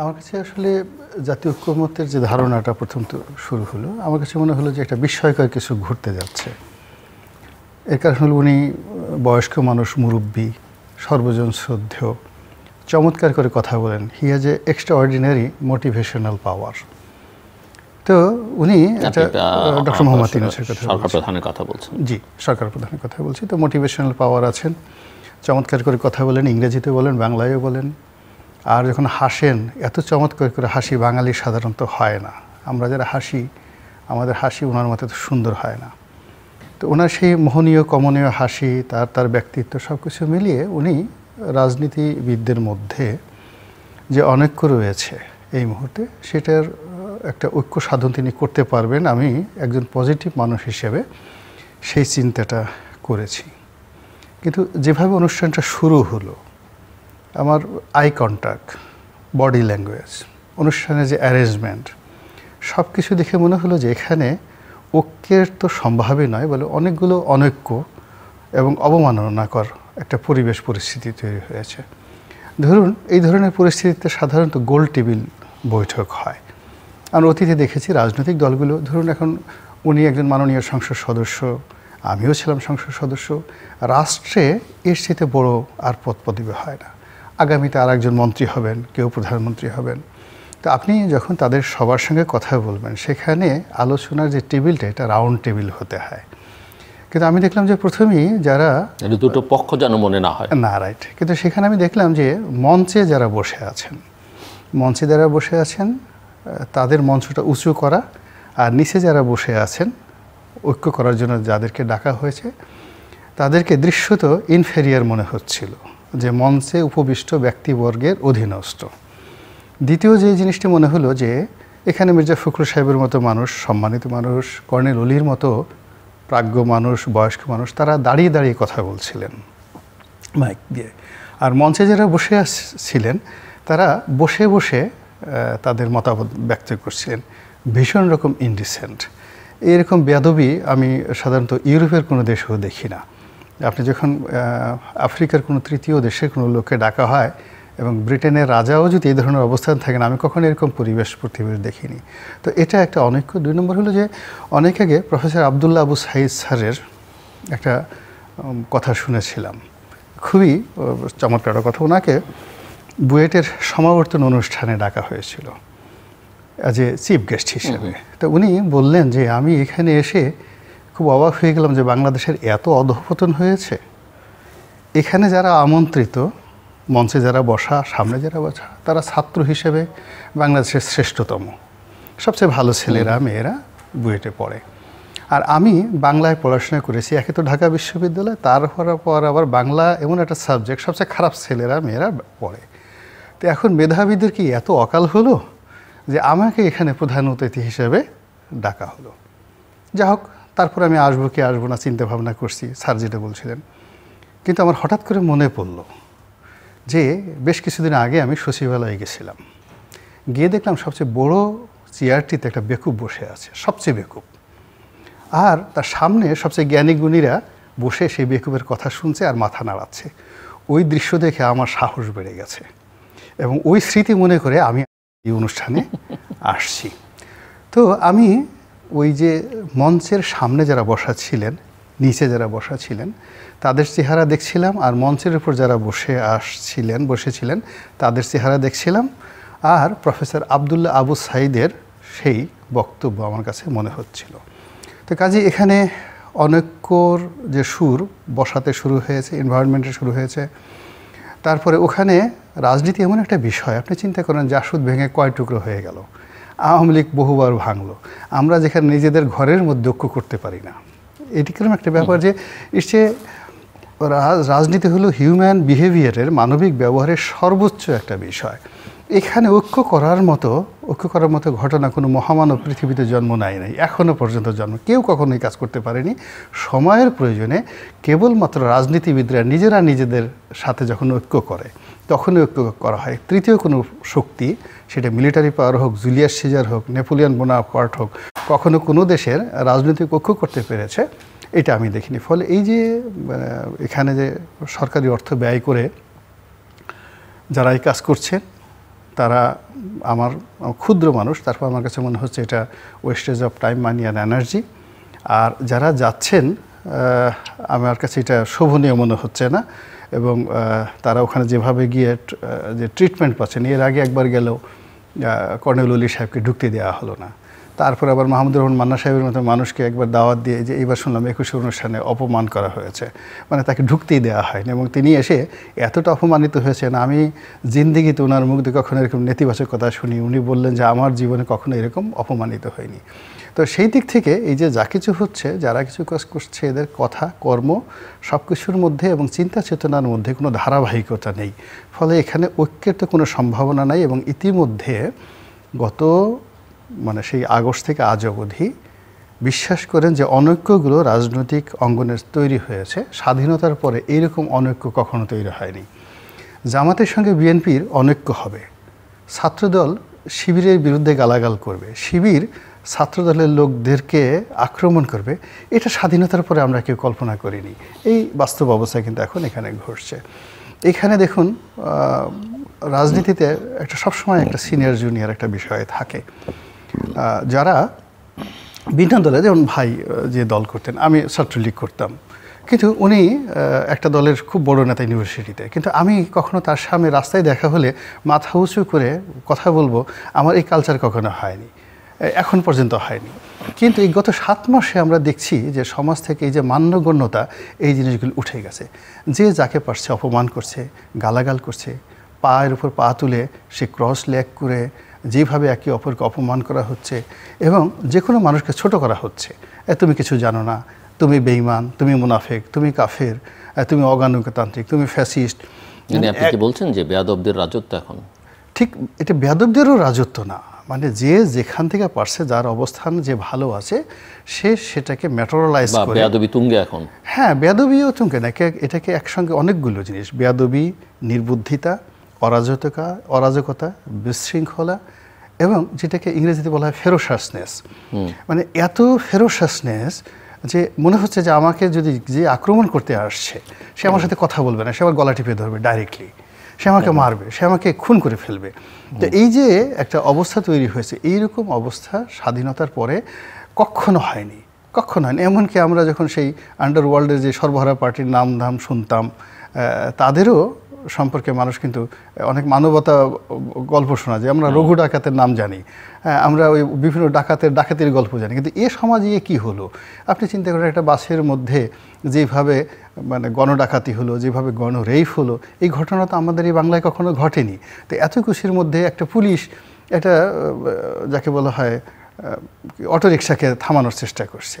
আমার কাছে আসলে জাতীয় ঐক্যমত্যের যে ধারণাটা প্রথম তো শুরু হলো, আমার কাছে মনে হলো যে একটা বিস্ময়কর কিছু ঘটতে যাচ্ছে। এর কারণ হলো উনি বয়স্ক মানুষ, মুরব্বী, সর্বজন শ্রদ্ধেয়, চমৎকার করে কথা বলেন। He has a extra ordinary motivational power. তো উনি ডক্টর মোহাম্মদ ইউনূসের কথা সরকার প্রধানের কথা বলছেন। জি, সরকার প্রধানের কথা বলছি। তো মোটিভেশনাল পাওয়ার আছেন, চমৎকার করে কথা বলেন, ইংরেজিতে বলেন, বাংলায়ও বলেন। আর যখন হাসেন, এত চমৎকার করে হাসি বাঙালি সাধারণত হয় না। আমরা যারা হাসি, আমাদের হাসি ওনার মতো তো সুন্দর হয় না। তো ওনার সেই মোহনীয় কমনীয় হাসি, তার ব্যক্তিত্ব সব কিছু মিলিয়ে উনি রাজনীতিবিদদের মধ্যে যে অনৈক্য রয়েছে এই মুহূর্তে, সেটার একটা ঐক্য সাধন তিনি করতে পারবেন। আমি একজন পজিটিভ মানুষ হিসেবে সেই চিন্তাটা করেছি। কিন্তু যেভাবে অনুষ্ঠানটা শুরু হলো, আমার আই কন্ট্যাক্ট, বডি ল্যাঙ্গুয়েজ, অনুষ্ঠানের যে অ্যারেঞ্জমেন্ট, সব কিছু দেখে মনে হলো যে এখানে ঐক্যের তো সম্ভাবই নয়, বলে অনেকগুলো অনৈক্য এবং অবমাননাকর একটা পরিবেশ পরিস্থিতি তৈরি হয়েছে। ধরুন, এই ধরনের পরিস্থিতিতে সাধারণত গোল টেবিল বৈঠক হয়। আমরা অতীতে দেখেছি রাজনৈতিক দলগুলো, ধরুন এখন উনি একজন মাননীয় সংসদ সদস্য, আমিও ছিলাম সংসদ সদস্য, রাষ্ট্রে এর সাথে বড় আর পদপদবি হয় না। আগামীতে আর একজন মন্ত্রী হবেন, কেউ প্রধানমন্ত্রী হবেন। তো আপনি যখন তাদের সবার সঙ্গে কথা বলবেন, সেখানে আলোচনার যে টেবিলটা, এটা রাউন্ড টেবিল হতে হয়। কিন্তু আমি দেখলাম যে প্রথমেই যারা দুটো পক্ষ যেন মনে না হয়, না, রাইট, কিন্তু সেখানে আমি দেখলাম যে মঞ্চে যারা বসে আছেন তাদের মঞ্চটা উঁচু করা, আর নিচে যারা বসে আছেন ঐক্য করার জন্য যাদেরকে ডাকা হয়েছে, তাদেরকে দৃশ্যত ইনফেরিয়ার মনে হচ্ছিল, যে মঞ্চে উপবিষ্ট ব্যক্তিবর্গের অধীনস্থ। দ্বিতীয় যে জিনিসটি মনে হলো যে এখানে মির্জা ফখরুল সাহেবের মতো মানুষ, সম্মানিত মানুষ, কর্নেল অলির মতো প্রাজ্ঞ মানুষ, বয়স্ক মানুষ, তারা দাঁড়িয়ে দাঁড়িয়ে কথা বলছিলেন মাইক দিয়ে। আর মঞ্চে যারা বসে ছিলেন তারা বসে বসে তাদের মতামত ব্যক্ত করছিলেন। ভীষণ রকম ইনডিসেন্ট। এরকম বেয়াদবি আমি সাধারণত ইউরোপের কোনো দেশেও দেখি না। আপনি যখন আফ্রিকার কোনো তৃতীয় দেশের কোনো লোককে ডাকা হয় এবং ব্রিটেনের রাজাও যদি এই ধরনের অবস্থান থাকেন, আমি কখনো এরকম পরিবেশ দেখিনি। তো এটা একটা অনৈক্য। 2 নম্বর হলো যে অনেক আগে প্রফেসর আবদুল্লাহ আবু সাঈদ স্যারের একটা কথা শুনেছিলাম, খুবই চমৎকার কথা। ওনাকে বুয়েটের সমাবর্তন অনুষ্ঠানে ডাকা হয়েছিল অ্যাজ এ চিফ গেস্ট হিসেবে। তো উনি বললেন যে আমি এখানে এসে খুব অবাক হয়ে গেলাম যে বাংলাদেশের এত অধঃপতন হয়েছে। এখানে যারা আমন্ত্রিত, মঞ্চে যারা বসা, সামনে যারা বসা, তারা ছাত্র হিসেবে বাংলাদেশের শ্রেষ্ঠতম, সবচেয়ে ভালো ছেলেরা মেয়েরা বুয়েটে পড়ে। আর আমি বাংলায় পড়াশোনা করেছি, একে তো ঢাকা বিশ্ববিদ্যালয়, তারপর আবার বাংলা এমন একটা সাবজেক্ট, সবচেয়ে খারাপ ছেলেরা মেয়েরা পড়ে। তো এখন মেধাবীদের কি এত অকাল হলো যে আমাকে এখানে প্রধান অতিথি হিসেবে ডাকা হলো? যা হোক, তারপর আমি আসবো কি আসবো না চিন্তা ভাবনা করছি, স্যার যেটা বলছিলেন। কিন্তু আমার হঠাৎ করে মনে পড়লো যে বেশ কিছুদিন আগে আমি সচিবালয়ে গেছিলাম, গিয়ে দেখলাম সবচেয়ে বড় চেয়ারটিতে একটা বেকুব বসে আছে, সবচেয়ে বেকুব। আর তার সামনে সবচেয়ে জ্ঞানী গুণীরা বসে সেই বেকুবের কথা শুনছে আর মাথা নাড়াচ্ছে। ওই দৃশ্য দেখে আমার সাহস বেড়ে গেছে এবং ওই স্মৃতি মনে করে আমি এই অনুষ্ঠানে আসছি। তো আমি ওই যে মঞ্চের সামনে যারা বসা ছিলেন, নিচে যারা বসা ছিলেন, তাদের চেহারা দেখছিলাম, আর মঞ্চের উপর যারা বসেছিলেন তাদের চেহারা দেখছিলাম। আর প্রফেসর আবদুল্লাহ আবু সাঈদের সেই বক্তব্য আমার কাছে মনে হচ্ছিল। তো কাজে এখানে অনৈক্যর যে সুর বসাতে শুরু হয়েছে, এনভায়রনমেন্টে শুরু হয়েছে। তারপরে ওখানে রাজনীতি এমন একটা বিষয়, আপনি চিন্তা করেন জাসদ ভেঙে কয় টুকরো হয়ে গেল, আওয়ামী লীগ বহুবার ভাঙলো, আমরা যেখানে নিজেদের ঘরের মধ্যে ঐক্য করতে পারি না। এটি কিরকম একটা ব্যাপার যে এসে রাজনীতি হলো হিউম্যান বিহেভিয়ারের, মানবিক ব্যবহারের সর্বোচ্চ একটা বিষয়। এখানে ঐক্য করার মতো ঘটনা কোনো মহামানব পৃথিবীতে জন্ম নেয় নাই, এখনও পর্যন্ত কেউ কখনো এই কাজ করতে পারেনি। সময়ের প্রয়োজনে কেবলমাত্র রাজনীতিবিদরা নিজেদের সাথে যখন ঐক্য করে, তখনই ঐক্য করা হয়। তৃতীয় কোনো শক্তি, সেটা মিলিটারি পাওয়ার হোক, জুলিয়াস সিজার হোক, নেপোলিয়ন বোনাপার্ট হোক, কখনো কোনো দেশের রাজনৈতিক ঐক্য করতে পেরেছে এটা আমি দেখিনি। ফলে এই যে এখানে যে সরকারি অর্থ ব্যয় করে যারা এই কাজ করছে, তারা আমার ক্ষুদ্র মানুষ, তারপর আমার কাছে মনে হচ্ছে এটা wastage of time, money and energy. আর যারা যাচ্ছেন আমার কাছে এটা শোভনীয় মনে হচ্ছে না। এবং তারা ওখানে যেভাবে গিয়ে যে ট্রিটমেন্ট পাচ্ছেন, এর আগে একবার গেলেও কর্নেল ওলি সাহেবকে ঢুকতে দেওয়া হলো না। তারপর আবার মাহমুদুর রহমান মান্না সাহেবের মতো মানুষকে একবার দাওয়াত দিয়ে যে এইবার শুনলাম 21 অনুষ্ঠানে অপমান করা হয়েছে, মানে তাকে ঢুকতেই দেওয়া হয়নি। এবং তিনি এসে এতটা অপমানিত হয়েছেন, আমি জিন্দিগিতে ওনার মুখ দিয়ে কখনো এরকম নেতিবাচক কথা শুনি। উনি বললেন যে আমার জীবনে কখনো এরকম অপমানিত হয়নি। তো সেই দিক থেকে এই যে যা কিছু হচ্ছে, যারা কিছু কাজ করছে, এদের কথা কর্ম সব কিছুর মধ্যে এবং চিন্তা চেতনার মধ্যে কোনো ধারাবাহিকতা নেই। ফলে এখানে ঐক্যের তো কোনো সম্ভাবনা নাই। এবং ইতিমধ্যে গত মানে সেই আগস্ট থেকে আজ অবধি বিশ্বাস করেন যে অনৈক্যগুলো রাজনৈতিক অঙ্গনে তৈরি হয়েছে। স্বাধীনতার পরে এইরকম অনৈক্য কখনো তৈরি হয়নি। জামাতের সঙ্গে বিএনপির অনৈক্য হবে, ছাত্রদল শিবিরের বিরুদ্ধে গালাগাল করবে, শিবির ছাত্রদলের লোকদেরকে আক্রমণ করবে, এটা স্বাধীনতার পরে আমরা কেউ কল্পনা করিনি। এই বাস্তব অবস্থা কিন্তু এখন এখানে ঘটছে। এখানে দেখুন রাজনীতিতে একটা সবসময় একটা সিনিয়র জুনিয়র একটা বিষয় থাকে। যারা বিভিন্ন দলে, যেমন ভাই যে দল করতেন, আমি ছাত্রলীগ করতাম, কিন্তু উনি একটা দলের খুব বড় নেতা ইউনিভার্সিটিতে, কিন্তু আমি কখনো তার সামনে রাস্তায় দেখা হলে মাথা উঁচু করে কথা বলবো, আমার এই কালচার কখনো হয়নি, এখন পর্যন্ত হয়নি। কিন্তু এই গত 7 মাসে আমরা দেখছি যে সমাজ থেকে এই যে মান্যগণ্যতা, এই জিনিসগুলো উঠে গেছে। যে যাকে পারছে অপমান করছে, গালাগাল করছে, পায়ের উপর পা তুলে সে ক্রস লেগ করে যেভাবে একে অপরকে অপমান করা হচ্ছে, এবং যে কোনো মানুষকে ছোট করা হচ্ছে। তুমি কিছু জানো না, তুমি বেঈমান, তুমি মুনাফেক, তুমি কাফের, তুমি অগণতান্ত্রিক, তুমি ফ্যাসিস্ট। আপনি কি বলছেন যে বেয়াদবদের রাজত্ব এখন? ঠিক, এটা বেয়াদবদেরও রাজত্ব না, মানে যে যেখান থেকে পারছে, যার অবস্থান যে ভালো আছে, সে সেটাকে ম্যাটেরিয়ালাইজ করে। বেয়াদবি তুঙ্গে এখন। হ্যাঁ, বেয়াদবিও তুঙ্গে না, এটাকে একসঙ্গে অনেকগুলো জিনিস, বেয়াদবি, নির্বুদ্ধিতা, অরাজকতা, বিশৃঙ্খলা, এবং যেটাকে ইংরেজিতে বলা হয় ফেরোসাসনেস। মানে এত ফেরোসাসনেস যে মনে হচ্ছে যে আমাকে যদি যে আক্রমণ করতে আসছে, সে আমার সাথে কথা বলবে না, সে আমার গলা টিপে ধরবে ডাইরেক্টলি, সে আমাকে মারবে, সে আমাকে খুন করে ফেলবে। তো এই যে একটা অবস্থা তৈরি হয়েছে, এইরকম অবস্থা স্বাধীনতার পরে কখনো হয়নি, কখনো হয়নি। এমনকি আমরা যখন সেই আন্ডারওয়ার্ল্ডের যে সর্বহারা পার্টির নাম ধাম শুনতাম, তাদেরও সম্পর্কে মানুষ কিন্তু অনেক মানবতা গল্প শোনা যায়। আমরা রঘু ডাকাতের নাম জানি, আমরা ওই বিভিন্ন ডাকাতের গল্প জানি, কিন্তু এ সমাজে কী হলো? আপনি চিন্তা করেন, একটা বাসের মধ্যে যেভাবে মানে গণডাকাতি হলো, যেভাবে গণরেপ হলো, এই ঘটনা তো আমাদের এই বাংলায় কখনো ঘটেনি। তো এত খুশির মধ্যে একটা পুলিশ এটা যাকে বলা হয় অটোরিকশাকে থামানোর চেষ্টা করছে।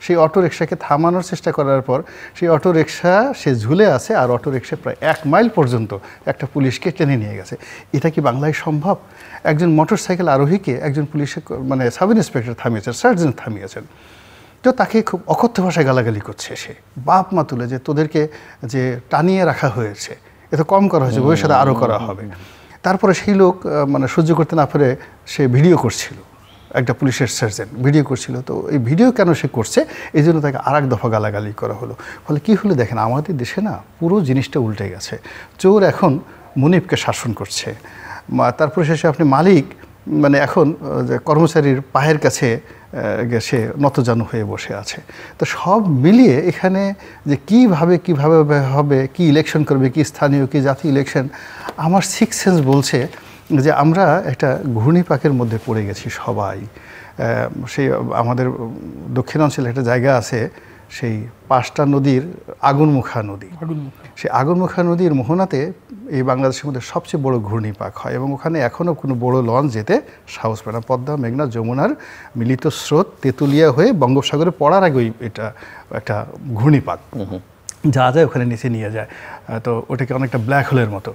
সেই অটোরিকশাকে থামানোর চেষ্টা করার পর সেই অটোরিকশা সে ঝুলে আছে, আর অটোরিকশা প্রায় 1 মাইল পর্যন্ত একটা পুলিশকে টেনে নিয়ে গেছে। এটা কি বাংলায় সম্ভব? একজন মোটরসাইকেল আরোহীকে একজন পুলিশের মানে সাব ইন্সপেক্টর থামিয়েছেন, সার্জেন্ট থামিয়েছেন, তো তাকে খুব অকথ্য ভাষায় গালাগালি করছে, সে বাপ মা তুলে, যে তোদেরকে যে টানিয়ে রাখা হয়েছে, এত কম করা হয়েছে, ভবিষ্যতে আরও করা হবে। তারপরে সেই লোক মানে সহ্য করতে না পারে সে ভিডিও করছিল, একটা পুলিশের সার্জেন্ট ভিডিও করছিল। তো এই ভিডিও কেন সে করছে, এই জন্য তাকে আর 1 দফা গালাগালি করা হলো। ফলে কী হলো দেখেন, আমাদের দেশে না পুরো জিনিসটা উল্টে গেছে। চোর এখন মুনিবকে শাসন করছে, তারপরে শেষে আপনি মালিক মানে এখন কর্মচারীর পায়ের কাছে সে নতজানু হয়ে বসে আছে। তো সব মিলিয়ে এখানে যে কীভাবে হবে, কি ইলেকশন করবে, কি স্থানীয় কি জাতীয় ইলেকশন, আমার সিক্স সেন্স বলছে যে আমরা একটা ঘূর্ণিপাকের মধ্যে পড়ে গেছি সবাই। সেই আমাদের দক্ষিণাঞ্চলে একটা জায়গা আছে, সেই 5টা নদীর আগুনমুখা নদী, সেই আগুনমুখা নদীর মোহনাতে এই বাংলাদেশের মধ্যে সবচেয়ে বড় ঘূর্ণিপাক হয়, এবং ওখানে এখনও কোনো বড় লঞ্চ যেতে সাহস পায় না। পদ্মা, মেঘনা, যমুনার মিলিত স্রোত তেঁতুলিয়া হয়ে বঙ্গোপসাগরে পড়ার আগেই এটা একটা ঘূর্ণিপাক যা যায় ওখানে নিচে নিয়ে যায়। তো ওটাকে অনেকটা ব্ল্যাক হোলের মতো।